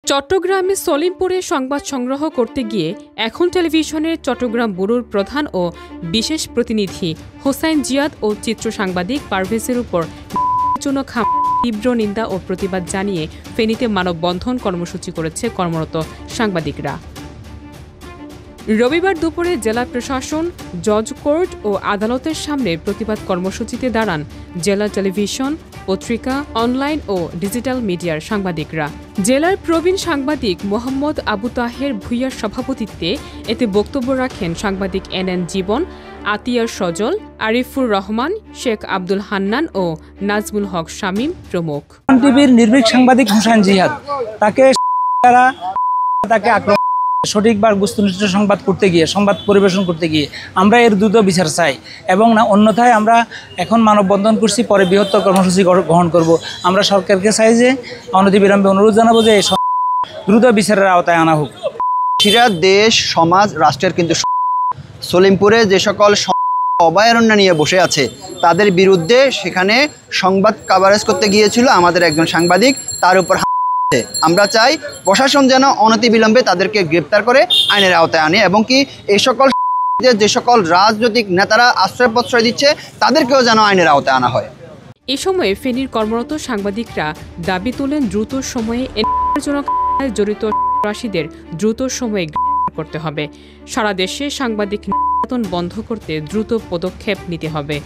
চট্টগ্রামে সলিমপুরে সংবাদ সংগ্রহ করতে গিয়ে এখন টেলিভিশনের চট্টগ্রাম ব্যুরোর প্রধান ও বিশেষ প্রতিনিধি হোসাইন জিয়াদ ও চিত্র সাংবাদিক পারভেজের উপর জন্য তীব্র নিন্দা ও প্রতিবাদ জানিয়ে ফেনীতে মানববন্ধন কর্মসূচি করেছে কর্মরত সাংবাদিকরা। রবিবার দুপুরে জেলা প্রশাসন, জজ কোর্ট ও আদালতের সামনে প্রতিবাদ কর্মসূচিতে দাঁড়ান জেলা টেলিভিশন, পত্রিকা, অনলাইন ও ডিজিটাল মিডিয়ার সাংবাদিকরা। জেলার প্রবীণ সাংবাদিক মোহাম্মদ আবু তাহের ভূঁইয়ার সভাপতিত্বে এতে বক্তব্য রাখেন সাংবাদিক এনএন জীবন, আতিয়ার সজল, আরিফুর রহমান, শেখ আব্দুল হান্নান ও নাজমুল হক শামীম প্রমুখ। টিভির নির্ভীক সাংবাদিক হোসাইন জিয়াদ তাকে সঠিকবার বস্তুনিষ্ঠ সংবাদ করতে গিয়ে, সংবাদ পরিবেশন করতে গিয়ে আমরা এর দ্রুত বিচার চাই এবং অন্যথায় আমরা এখন মানববন্ধন করছি, পরে বৃহত্তর কর্মসূচি গ্রহণ করব। আমরা সরকারকে চাই যে অনতিবিলম্বে অনুরোধ জানাবো যে দ্রুত বিচারের আওতায় আনা হোক। দেশ, সমাজ, রাষ্ট্রের কিন্তু সলিমপুরে যে সকল অভয়ারণ্য নিয়ে বসে আছে তাদের বিরুদ্ধে সেখানে সংবাদ কাভারেজ করতে গিয়েছিল আমাদের একজন সাংবাদিক, তার উপর আমরা চাই প্রশাসন যেন অনতিবিলম্বে তাদেরকে গ্রেপ্তার করে আইনের আওতায় আনে এবং কি এই সকল যে সকল রাজনৈতিক নেতারা আশ্রয় প্রশ্রয় দিচ্ছে তাদেরকেও যেন আইনের আওতায় আনা হয়। এ সময়ে ফেনীর কর্মরত সাংবাদিকরা দাবি তোলেন দ্রুত সময়ে জড়িত সন্ত্রাসীদের দ্রুত সময়ে গ্রেপ্তার করতে হবে। সারা দেশে সাংবাদিক নির্যাতন বন্ধ করতে দ্রুত পদক্ষেপ নিতে হবে।